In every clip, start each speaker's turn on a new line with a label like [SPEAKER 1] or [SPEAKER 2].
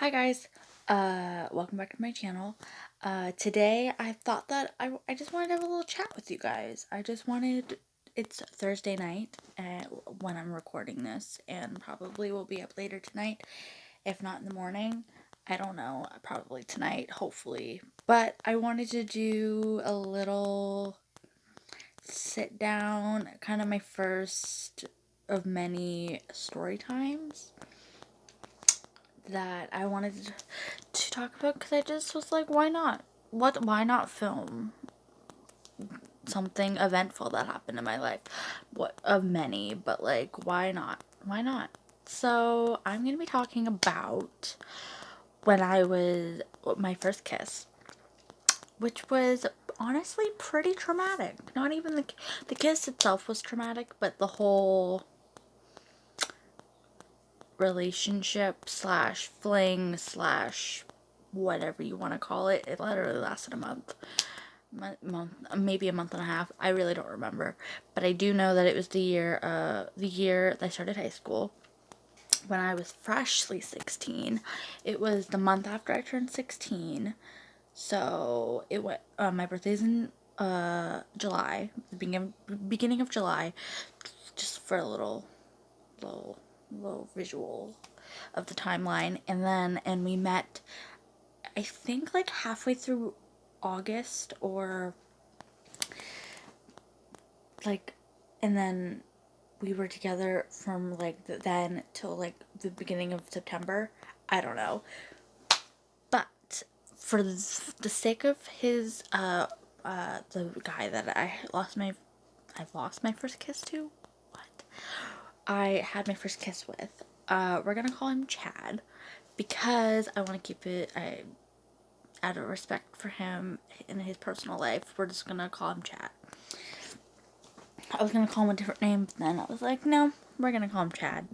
[SPEAKER 1] Hi guys, welcome back to my channel. Today I thought that I just wanted to have a little chat with you guys. It's Thursday night when I'm recording this, and probably will be up later tonight, if not in the morning. I don't know, probably tonight, hopefully. But I wanted to do a little sit down, kind of my first of many story times that I wanted to talk about because I just was like, why not? Why not film something eventful that happened in my life? What of many, but like, why not? Why not? So I'm gonna be talking about when I was my first kiss, which was honestly pretty traumatic. Not even the kiss itself was traumatic, but the whole relationship slash fling slash whatever you want to call it. It literally lasted a month, maybe a month and a half. I really don't remember, but I do know that it was the year that I started high school, when I was freshly 16. It was the month after I turned 16. So it went. My birthday's in July, the beginning of July, just for a little little visual of the timeline. And we met, I think, like halfway through August, or like, and then we were together from like then till like the beginning of September. I don't know, but for the sake of his the guy that I've lost my first kiss to, what I had my first kiss with, we're gonna call him Chad, because I want to keep it, out of respect for him in his personal life, we're just gonna call him Chad. I was gonna call him a different name, but then I was like, no, we're gonna call him Chad.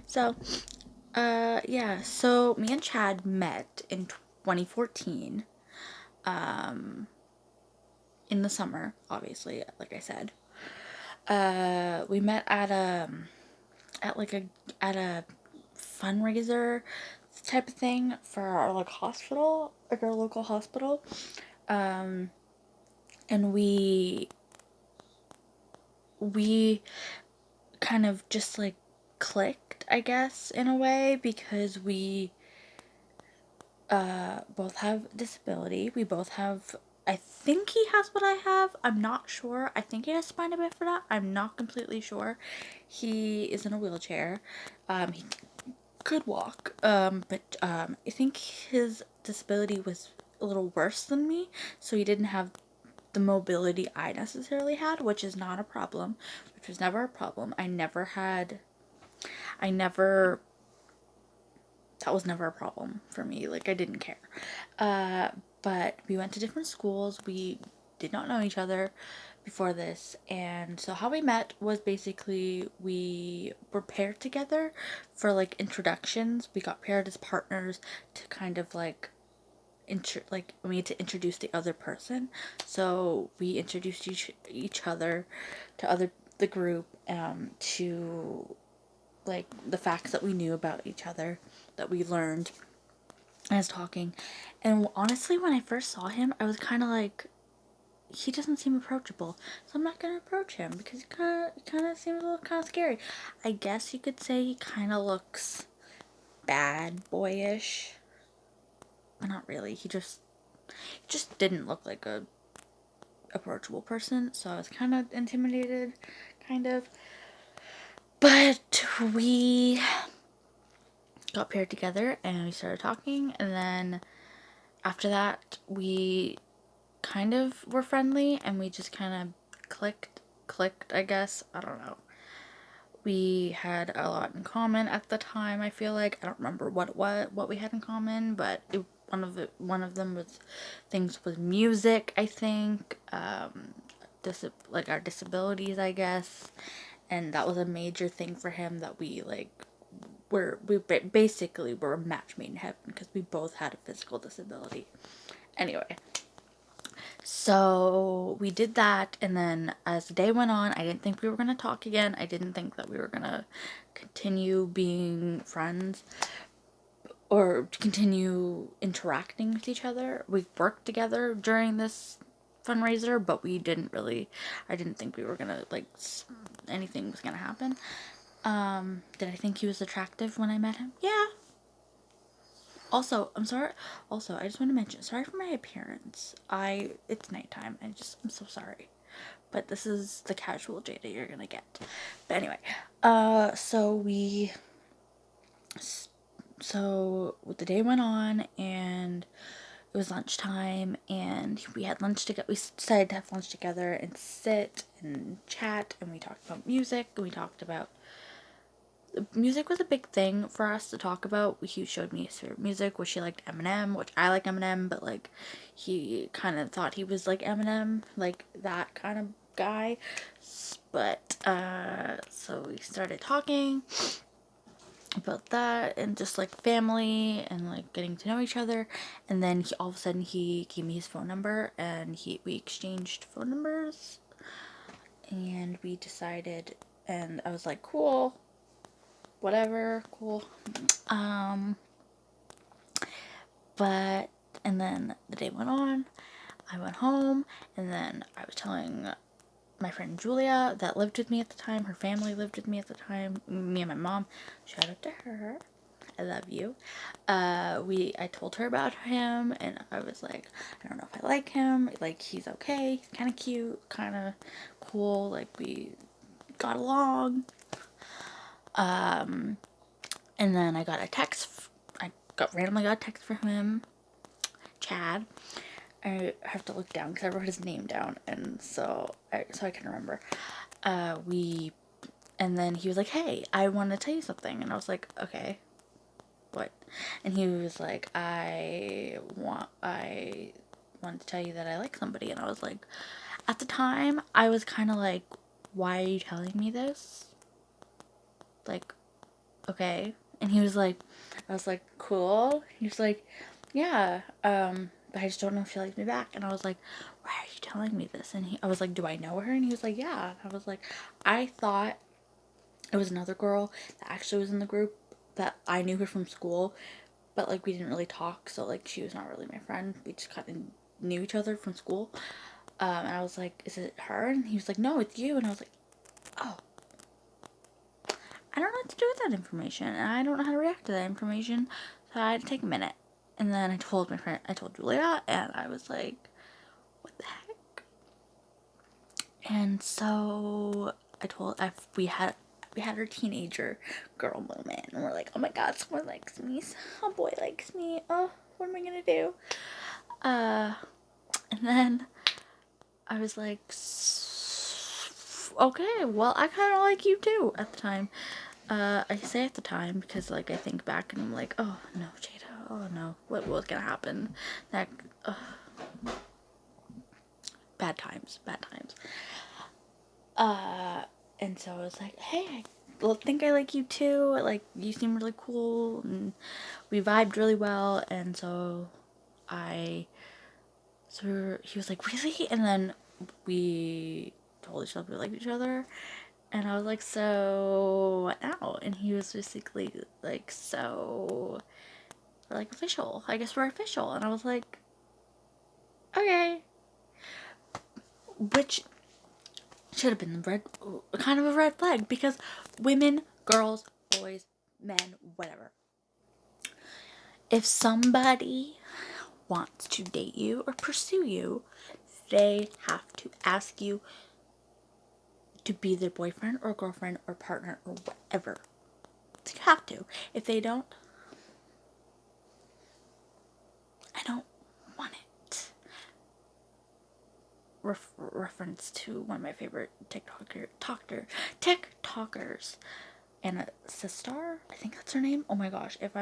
[SPEAKER 1] So, yeah, so me and Chad met in 2014, in the summer, obviously, like I said. We met at like a, at a fundraiser type of thing for our like hospital, like our local hospital. And we kind of just like clicked, I guess, in a way, because we both have disability. We both have, I think he has what I have. I'm not sure. I think he has spina bifida. I'm not completely sure. He is in a wheelchair. He could walk, but I think his disability was a little worse than me, so he didn't have the mobility I necessarily had, which is not a problem, which was never a problem. I never, that was never a problem for me. Like, I didn't care. But we went to different schools. We did not know each other before this. And so how we met was basically we were paired together for like introductions. We got paired as partners to kind of like we had to introduce the other person. So we introduced each other to the group, to like the facts that we knew about each other, that we learned as talking. And honestly, when I first saw him, I was kind of like, he doesn't seem approachable, so I'm not gonna approach him because he kind of seems a little kind of scary. I guess you could say he kind of looks bad boyish, but not really. He just didn't look like a approachable person, so I was kind of intimidated, kind of. But we got paired together and we started talking, and then after that we kind of were friendly, and we just kind of clicked, I guess. I don't know. We had a lot in common at the time. I feel like, I don't remember what we had in common, but one of them was things with music, I think. Like our disabilities, I guess, and that was a major thing for him, that basically were a match made in heaven because we both had a physical disability. Anyway, so we did that, and then as the day went on, I didn't think we were going to talk again. I didn't think that we were going to continue being friends. or continue interacting with each other. We worked together during this fundraiser, but I didn't think we were gonna, like, anything was gonna happen. Did I think he was attractive when I met him? Yeah. Also, I'm sorry. Also, I just want to mention, sorry for my appearance. It's nighttime. I'm so sorry. But this is the casual Jada you're gonna get. But anyway, so the day went on, and it was lunchtime, and we had lunch together. We decided to have lunch together and sit and chat, and we talked about music, and we talked about music was a big thing for us to talk about. He showed me his favorite music, which he liked Eminem, which I like Eminem, but like he kind of thought he was like Eminem, like that kind of guy. But so we started talking about that and just like family and like getting to know each other, and then all of a sudden he gave me his phone number, and we exchanged phone numbers, and we decided, and I was like, cool, whatever, cool. Um, but, and then the day went on, I went home, and then I was telling my friend Julia that lived with me at the time, her family lived with me at the time, me and my mom, shout out to her, I love you. I told her about him, and I was like, I don't know if I like him, like, he's okay, he's kind of cute, kind of cool, like, we got along. And then I got a text, randomly got a text from him, Chad. I have to look down because I wrote his name down, and so I can remember. And then he was like, hey, I want to tell you something. And I was like, okay, what? And he was like, I wanted to tell you that I like somebody. And I was like, at the time, I was kind of like, why are you telling me this? Like, okay. And he was like, I was like, cool. He was like, yeah, but I just don't know if she likes me back. And I was like, why are you telling me this? And I was like, do I know her? And he was like, yeah. And I was like, I thought it was another girl that actually was in the group, that I knew her from school, but like we didn't really talk, so like she was not really my friend. We just kind of knew each other from school. And I was like, is it her? And he was like, no, it's you. And I was like, oh, I don't know what to do with that information, and I don't know how to react to that information, so I had to take a minute. And then I told Julia, and I was like, what the heck? And so we had our teenager girl moment, and we're like, oh my god, someone likes me, a boy likes me, oh, what am I gonna do? And then I was like, okay, well, I kind of like you too at the time. I say at the time because, like, I think back and I'm like, oh no, Jada, oh no, what was gonna happen? That, bad times, bad times. And so I was like, hey, I think I like you too. Like, you seem really cool, and we vibed really well. And so he was like, really? And then we told each other we liked each other. And I was like, so what now? And he was basically like, so we're like official. I guess we're official. And I was like, okay. Which should have been kind of a red flag, because women, girls, boys, men, whatever. If somebody wants to date you or pursue you, they have to ask you to be their boyfriend or girlfriend or partner or whatever. You have to. If they don't, I don't want it. Reference to one of my favorite TikTokers, Anna Sistar, I think that's her name. Oh my gosh, if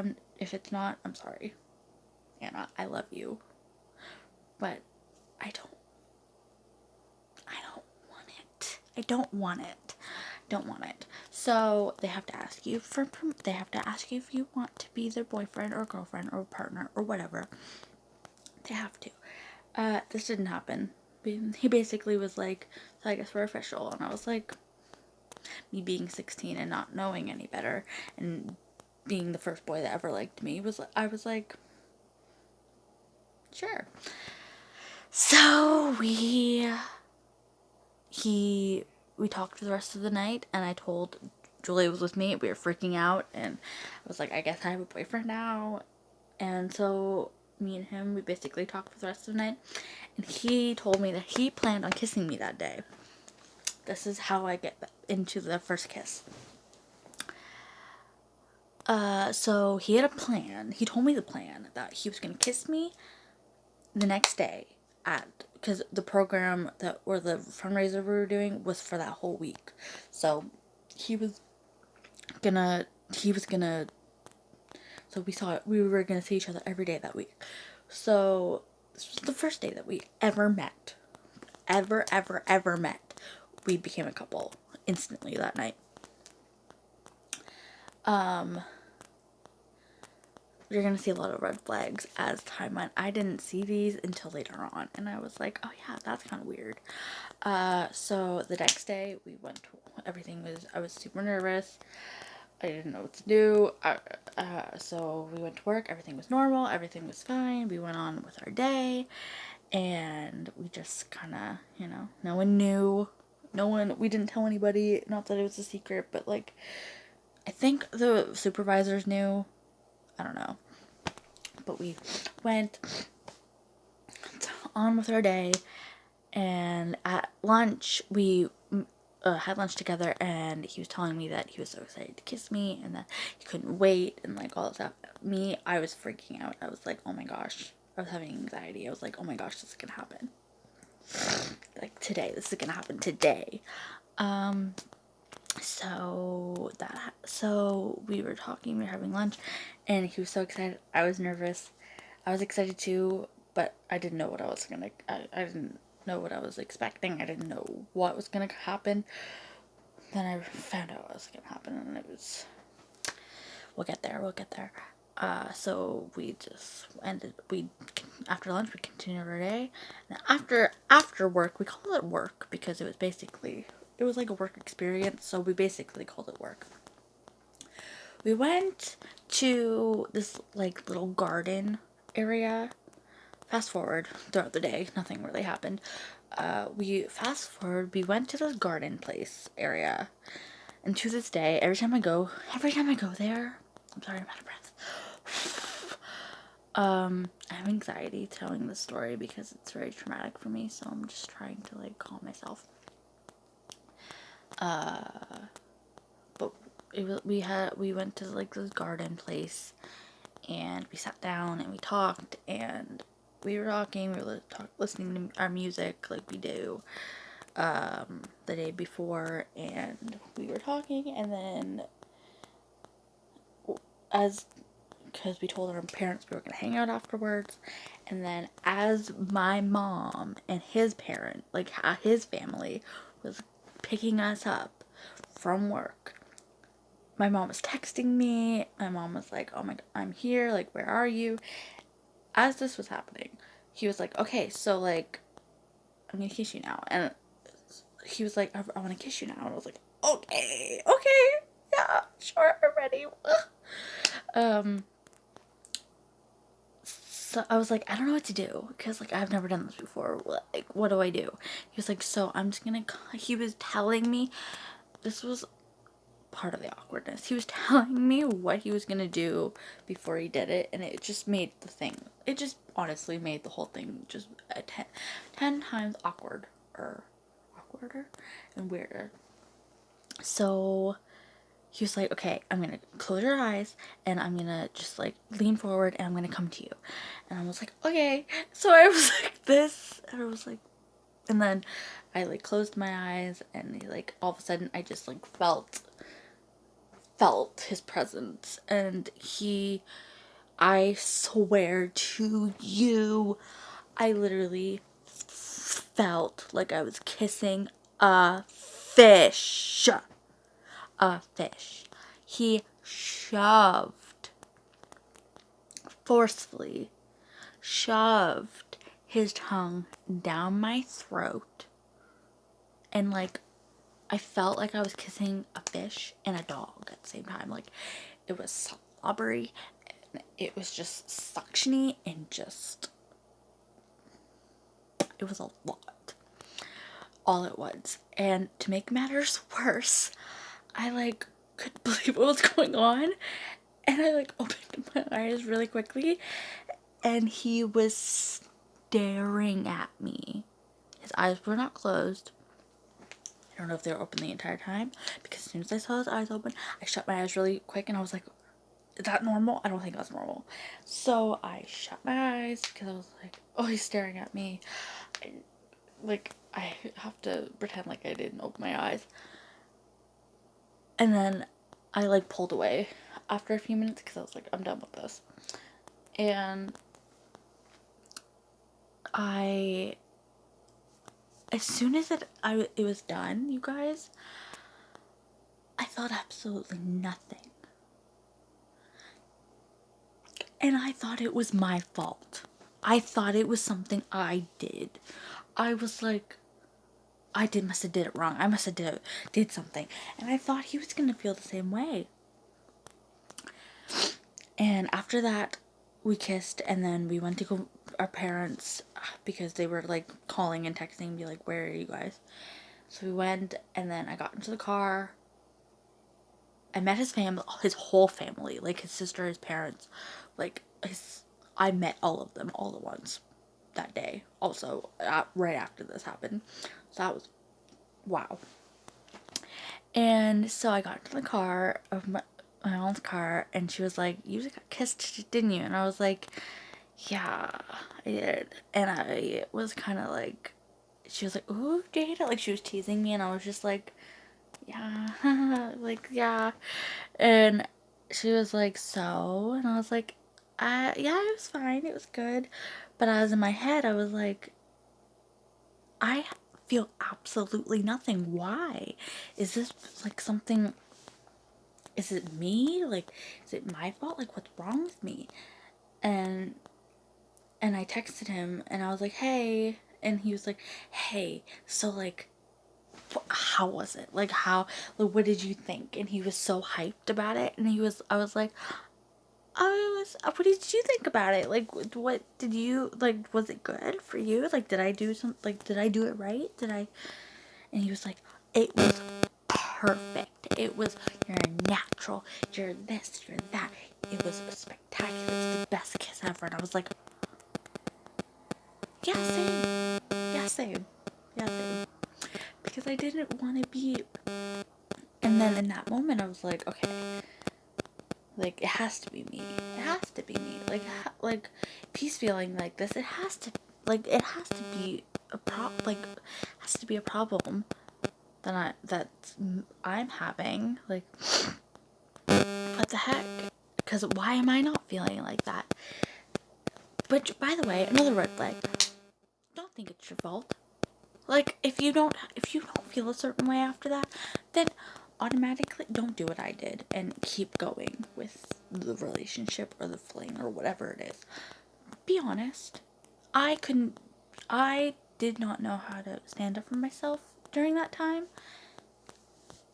[SPEAKER 1] it's not, I'm sorry, Anna, I love you, but I don't want it. I don't want it. Don't want it. So they have to ask you if you want to be their boyfriend or girlfriend or partner or whatever. They have to. This didn't happen. He basically was like, so I guess we're official. And I was like, me being 16 and not knowing any better, and being the first boy that ever liked me, I was like, sure. So we talked for the rest of the night, and I told Julia was with me. We were freaking out, and I was like, I guess I have a boyfriend now. And so me and him, we basically talked for the rest of the night, and he told me that he planned on kissing me that day. This is how I get into the first kiss. So he had a plan. He told me the plan that he was gonna kiss me the next day because the program that or the fundraiser we were doing was for that whole week. So he was gonna he was gonna so we were gonna see each other every day that week. So this was the first day that we ever met. Ever met. We became a couple instantly that night. You're gonna see a lot of red flags as time went. I didn't see these until later on, and I was like, oh yeah, that's kind of weird. So the next day we went to, I was super nervous. I didn't know what to do. So we went to work. Everything was normal. Everything was fine. We went on with our day, and we just kind of, no one knew. We didn't tell anybody. Not that it was a secret, but like, I think the supervisors knew. I don't know. But we went on with our day, and at lunch, we had lunch together, and he was telling me that he was so excited to kiss me, and that he couldn't wait, and like all that stuff. I was freaking out. I was like, oh my gosh. I was having anxiety. I was like, oh my gosh, this is gonna happen. Like today. This is gonna happen today. So we were talking, we were having lunch, and he was so excited. I was nervous. I was excited too, but I didn't know what I didn't know what I was expecting. I didn't know what was gonna happen. Then I found out what was gonna happen, and it was, we'll get there. So after lunch, we continued our day. And after work, we called it work because it was like a work experience, so we basically called it work. We went to this like little garden area. Fast forward throughout the day, nothing really happened. We went to this garden place area. And to this day, every time I go there, I'm sorry, I'm out of breath. I have anxiety telling this story because it's very traumatic for me, so I'm just trying to like calm myself. But we went to like this garden place, and we sat down and we talked, and we were listening to our music like we do the day before, and we were talking, and then because we told our parents we were going to hang out afterwards, and then as my mom and his his family was picking us up from work, my mom was texting me. My mom was like, oh my god, I'm here, like, where are you? As this was happening, he was like, okay, so like, I'm gonna kiss you now. And he was like, I want to kiss you now. And I was like, okay, yeah, sure, I'm ready. So I was like, I don't know what to do, because like I've never done this before. Like, what do I do? He was like, so I'm just gonna. He was telling me, this was part of the awkwardness. He was telling me what he was gonna do before he did it, and it just made the thing. It just honestly made the whole thing just 10 times awkwarder and weirder. So he was like, okay, I'm gonna close your eyes, and I'm gonna just like lean forward, and I'm gonna come to you. And I was like, okay. So I was like this, and I was like, and then I like closed my eyes, and like all of a sudden I just like felt his presence, and I swear to you, I literally felt like I was kissing a fish. A fish. He forcefully shoved his tongue down my throat, and like I felt like I was kissing a fish and a dog at the same time. Like, it was slobbery, and it was just suctiony and just, it was a lot. All at once. And to make matters worse, I like couldn't believe what was going on, and I like opened my eyes really quickly, and he was staring at me. His eyes were not closed. I don't know if they were open the entire time, because as soon as I saw his eyes open, I shut my eyes really quick, and I was like, is that normal? I don't think that's normal. So I shut my eyes because I was like, oh, he's staring at me. I have to pretend like I didn't open my eyes. And then I like pulled away after a few minutes because I was like, I'm done with this. And as soon as it was done, you guys, I felt absolutely nothing. And I thought it was my fault. I thought it was something I did. I was like, must have did it wrong. I must have did something. And I thought he was going to feel the same way. And after that, we kissed, and then we went to go, our parents, because they were like calling and texting me like, where are you guys? So we went, and then I got into the car. I met his family, his whole family, like his sister, his parents, I met all of them all at once that day. Also, right after this happened. So that was, wow. And so I got into the car, of my mom's car, and she was like, you got kissed, didn't you? And I was like, yeah, I did. And I was kind of like, she was like, ooh, Jada. Like, she was teasing me, and I was just like, yeah, like, yeah. And she was like, so? And I was like, yeah, it was fine. It was good. But I was in my head, I was like, I feel absolutely nothing. Why? Is this like something? Is it me? Like, is it my fault? Like, what's wrong with me? And I texted him, and I was like, hey. And he was like, hey, so like, how was it? Like, what did you think? And he was so hyped about it. And I was like, what did you think about it? Like, what did you, like, was it good for you? Like, did I do did I do it right? And he was like, it was perfect. It was, you're natural. You're this, you're that. It was spectacular. It's the best kiss ever. And I was like, yeah, same. Yeah, same. Yeah, same. Because I didn't want to be. And then in that moment, I was like, okay, like, it has to be me. It has to be me. Like, if he's feeling like this, it has to be has to be a problem that I'm having. Like, what the heck? Because why am I not feeling like that? But, by the way, another red flag. Don't think it's your fault. Like, if you don't feel a certain way after that, then automatically don't do what I did and keep going with the relationship or the fling or whatever it is. Be honest. I did not know how to stand up for myself during that time.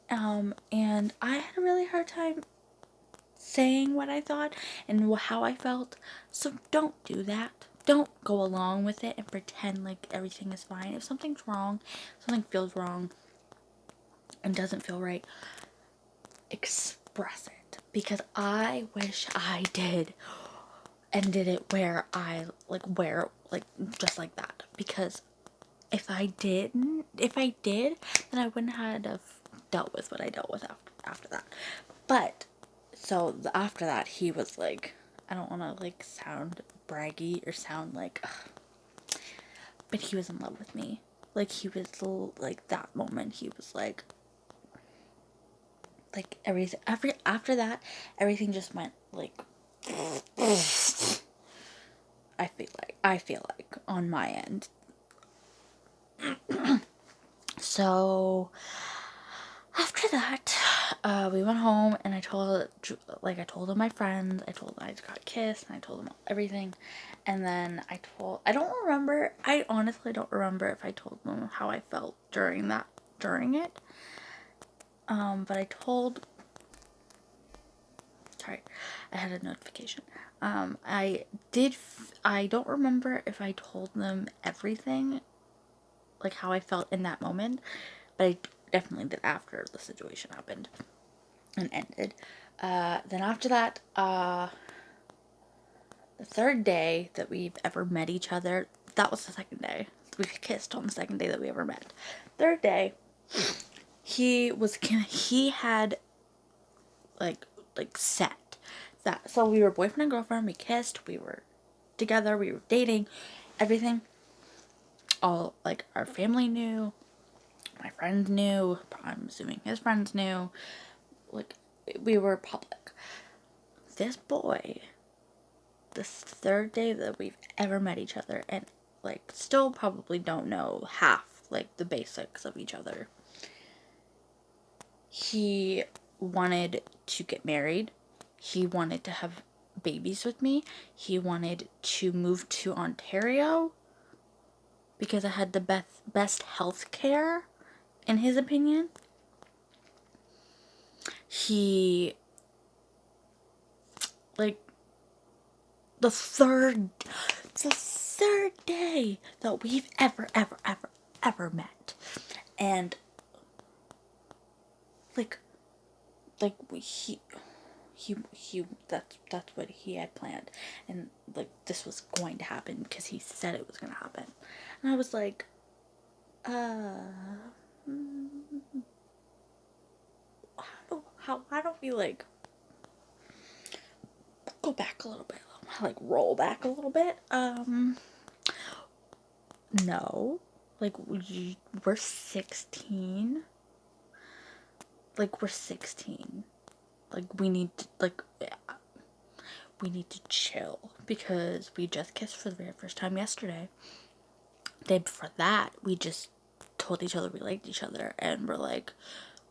[SPEAKER 1] And I had a really hard time saying what I thought and how I felt. So don't do that. Don't go along with it and pretend like everything is fine. If something's wrong, something feels wrong and doesn't feel right, express it. Because I wish I did and did it where just like that. Because if I did, then I wouldn't have dealt with what I dealt with after that. But so after that, he was like, I don't want to like sound braggy or sound like, ugh, but he was in love with me. Like, he was like, that moment, he was like everything. After that, everything just went like. I feel like on my end. So after that, we went home, and I told all my friends. I told them I got kissed, and I told them everything. And then I honestly don't remember if I told them how I felt during it. But I told Sorry, I had a notification. I don't remember if I told them everything, like how I felt in that moment, but I definitely did after the situation happened and ended. Then after that, the third day that we've ever met each other, that was the second day. We kissed on the second day that we ever met. Third day, he had like set that. So we were boyfriend and girlfriend, we kissed, we were together, we were dating, everything. All, like, our family knew, my friends knew, I'm assuming his friends knew, like, we were public. This boy, this third day that we've ever met each other, and like still probably don't know half like the basics of each other, he wanted to get married, he wanted to have babies with me, he wanted to move to Ontario because I had the best health care in his opinion. He, like, the third day that we've ever met, and like he that's what he had planned, and like this was going to happen because he said it was going to happen, and I was like, why don't we like go back a little bit, like roll back a little bit. No, like we're 16, like we're 16, like we need to chill because we just kissed for the very first time yesterday. The day before that, we just told each other we liked each other and we're like,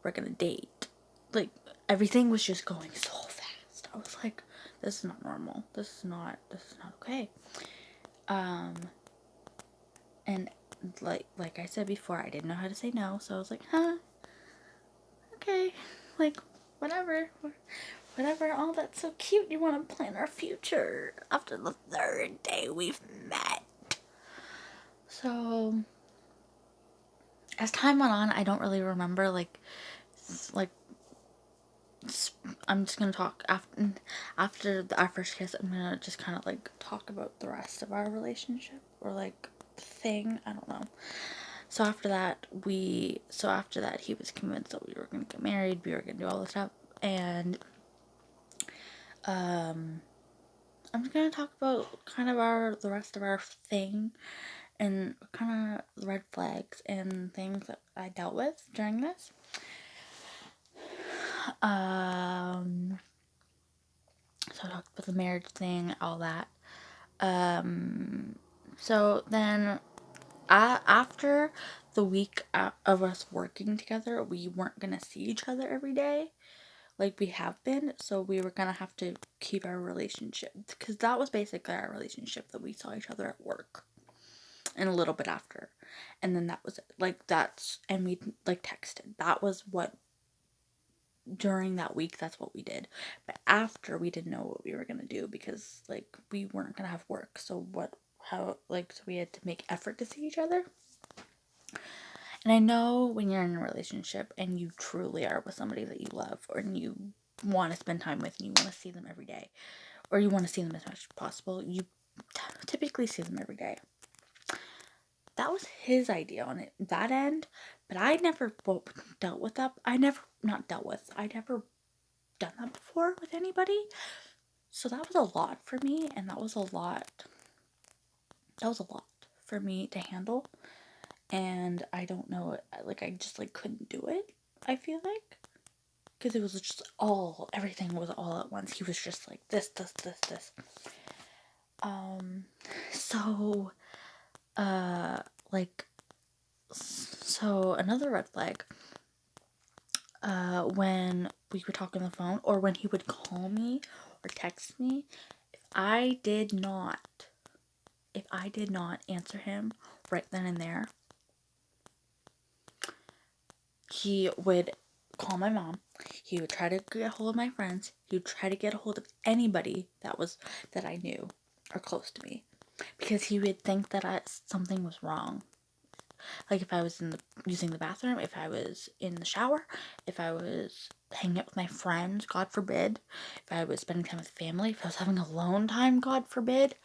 [SPEAKER 1] we're gonna date. Like, everything was just going so fast. I was like, this is not normal. This is not okay. And like I said before, I didn't know how to say no, so I was like, huh, okay, like, whatever. Oh, that's so cute. You want to plan our future after the third day we've met. So, as time went on, I don't really remember, like, I'm just gonna talk after our first kiss. I'm gonna just kind of like talk about the rest of our relationship or like thing. I don't know. So after that, he was convinced that we were gonna get married. We were gonna do all this stuff, and I'm just gonna talk about kind of the rest of our thing and kind of red flags and things that I dealt with during this. So I talked about the marriage thing, all that. So then, after the week of us working together, we weren't gonna see each other every day like we have been, so we were gonna have to keep our relationship, because that was basically our relationship, that we saw each other at work and a little bit after, and then that was it. Like, and we like texted. That was what, during that week, that's what we did. But after, we didn't know what we were gonna do because like we weren't gonna have work, so so we had to make effort to see each other. And I know when you're in a relationship and you truly are with somebody that you love, or you want to spend time with, and you want to see them every day, or you want to see them as much as possible, you typically see them every day. That was his idea on it, that end, but I never dealt with that. I never done that before with anybody. So that was a lot for me, and that was a lot for me to handle. And I don't know, like, I just like couldn't do it, I feel like, because it was just everything was all at once. He was just like this. So like, so another red flag, when we would talk on the phone, or when he would call me or text me, if I did not answer him right then and there, he would call my mom, He would try to get a hold of my friends. He would try to get a hold of anybody that I knew or close to me, because he would think that something was wrong. Like if I was using the bathroom, if I was in the shower, if I was hanging out with my friends, God forbid, if I was spending time with family, if I was having alone time, God forbid,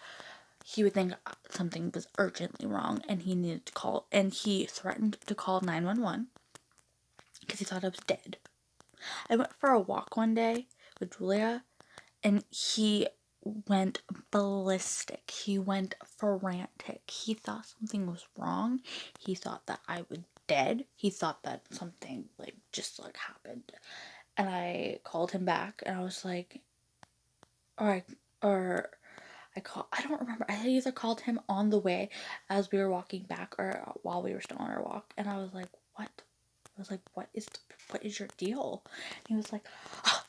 [SPEAKER 1] he would think something was urgently wrong and he needed to call, and he threatened to call 911 because he thought I was dead. I went for a walk one day with Julia, and he went ballistic. He went frantic. He thought something was wrong. He thought that I was dead. He thought that something just happened. And I called him back and I was like, or I don't remember. I either called him on the way as we were walking back or while we were still on our walk. And I was like, what? I was like, what is your deal? And he was like, oh,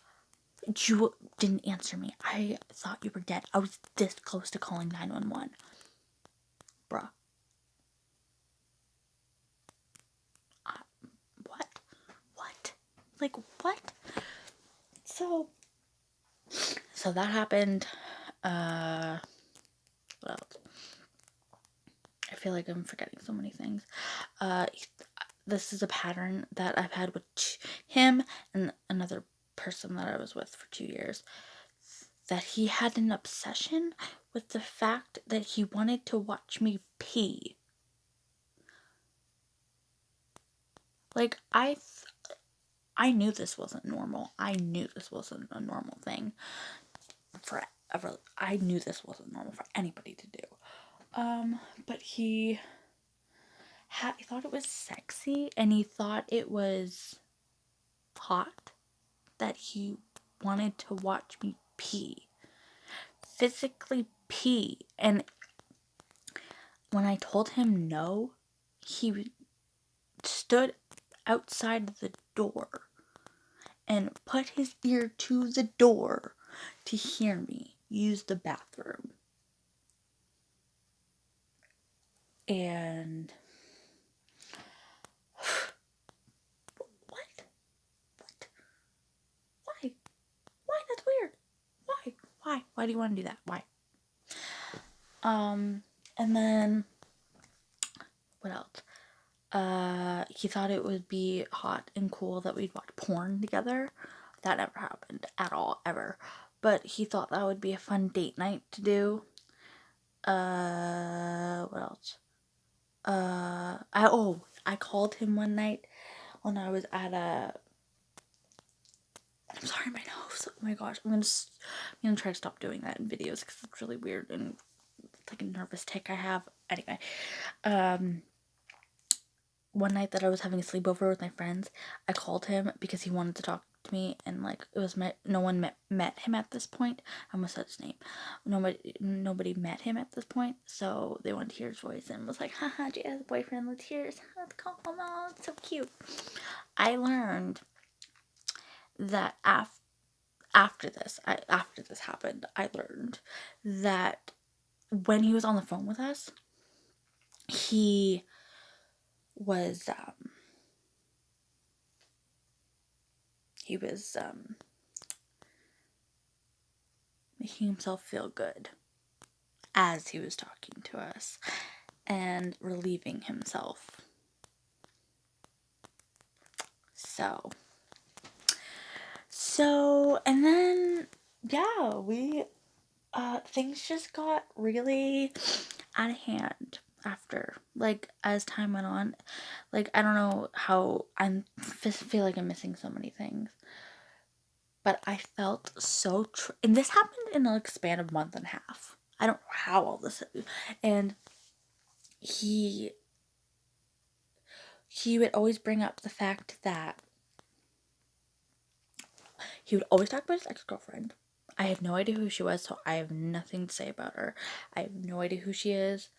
[SPEAKER 1] you didn't answer me. I thought you were dead. I was this close to calling 911. Bruh. What? What? What? So that happened. What else? I feel like I'm forgetting so many things. This is a pattern that I've had with him and another person that I was with for 2 years. That he had an obsession with the fact that he wanted to watch me pee. I knew this wasn't normal. I knew this wasn't a normal thing forever. I knew this wasn't normal for anybody to do. But he thought it was sexy and he thought it was hot that he wanted to watch me pee. Physically pee. And when I told him no, he stood outside the door and put his ear to the door to hear me use the bathroom. And what? Why? That's weird. Why do you want to do that? Why? And then what else? He thought it would be hot and cool that we'd watch porn together. That never happened at all, ever. But he thought that would be a fun date night to do. What else? I called him one night when I was at I'm sorry, my nose. Oh my gosh, I'm gonna try to stop doing that in videos because it's really weird and it's like a nervous tick I have. Anyway, one night that I was having a sleepover with my friends, I called him because he wanted to talk to me, and it was no one met him at this point. I almost said his name. Nobody met him at this point, so they wanted to hear his voice and was like, haha, Jay has a boyfriend, let's call him. Oh, it's so cute. I learned that after this happened, I learned that when he was on the phone with us, he was making himself feel good as he was talking to us and relieving himself. So, and then, yeah, things just got really out of hand after, as time went on. I don't know how, feel like I'm missing so many things. But I felt so, and this happened in a span of a month and a half. I don't know how all this, and he would always bring up the fact that he would always talk about his ex-girlfriend. I have no idea who she was, so I have nothing to say about her. I have no idea who she is.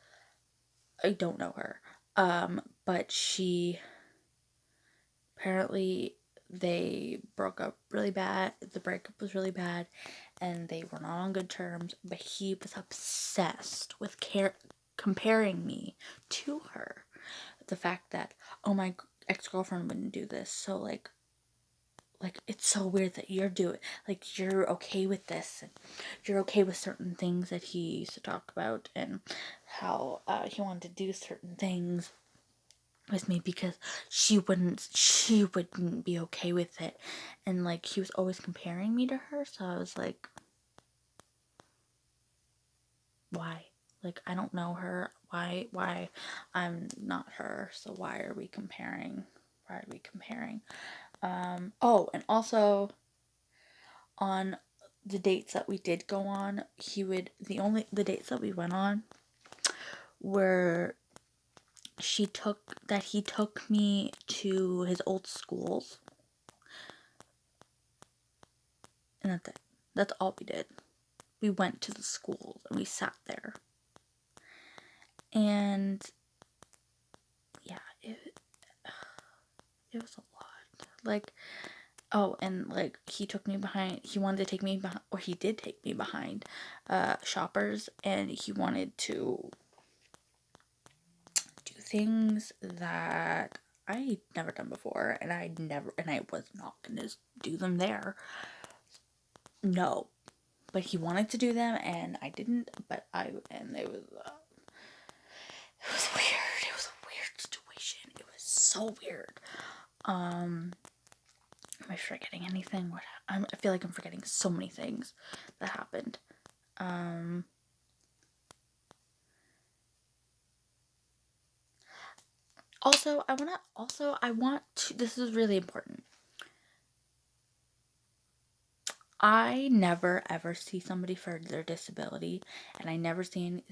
[SPEAKER 1] I don't know her. But she, apparently they broke up really bad. The breakup was really bad and they were not on good terms, but he was obsessed with comparing me to her. The fact that, oh, my ex-girlfriend wouldn't do this, so like, it's so weird that you're doing, like, you're okay with this, and you're okay with certain things that he used to talk about, and how he wanted to do certain things with me because she wouldn't be okay with it, and like he was always comparing me to her, so I was like, why? Like, I don't know her. Why I'm not her, so why are we comparing? Oh, and also on the dates that we did go on, the dates that we went on were he took me to his old schools, and that's it. That's all we did. We went to the schools and we sat there. And yeah, it was a lot. Like, oh, and like he wanted to take me behind, or he did take me behind Shoppers, and he wanted to do things that I'd never done before, and I was not gonna do them there. No, but he wanted to do them, and I didn't. And it was weird. It was a weird situation. It was so weird. Am I forgetting anything? I feel like I'm forgetting so many things that happened. I want to, this is really important. I never ever see somebody for their disability, and I never see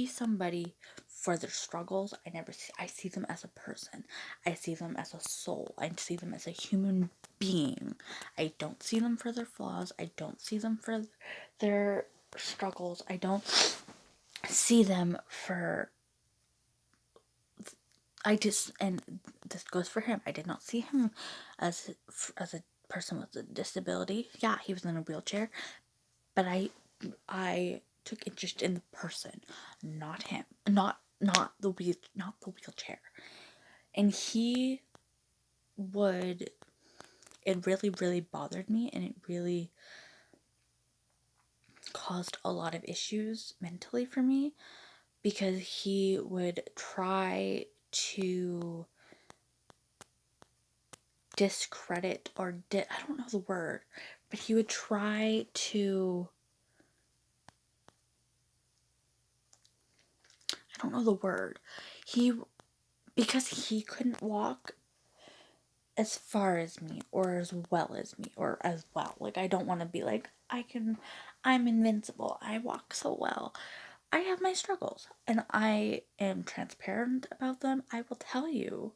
[SPEAKER 1] somebody for their struggles. I see them as a person. I see them as a soul. I see them as a human being. I don't see them for their flaws. I don't see them for their struggles. I don't see them for I just, and this goes for him. I did not see him as a person with a disability. Yeah, he was in a wheelchair, but I took interest in the person, not him, not the wheelchair. And would it really bothered me, and it really caused a lot of issues mentally for me, because he would try to discredit I don't know the word, but he would try to, I don't know the word. He Because he couldn't walk as far as me, or as well as me, or as well. Like, I don't want to be like, I'm invincible. I walk so well. I have my struggles, and I am transparent about them. I will tell you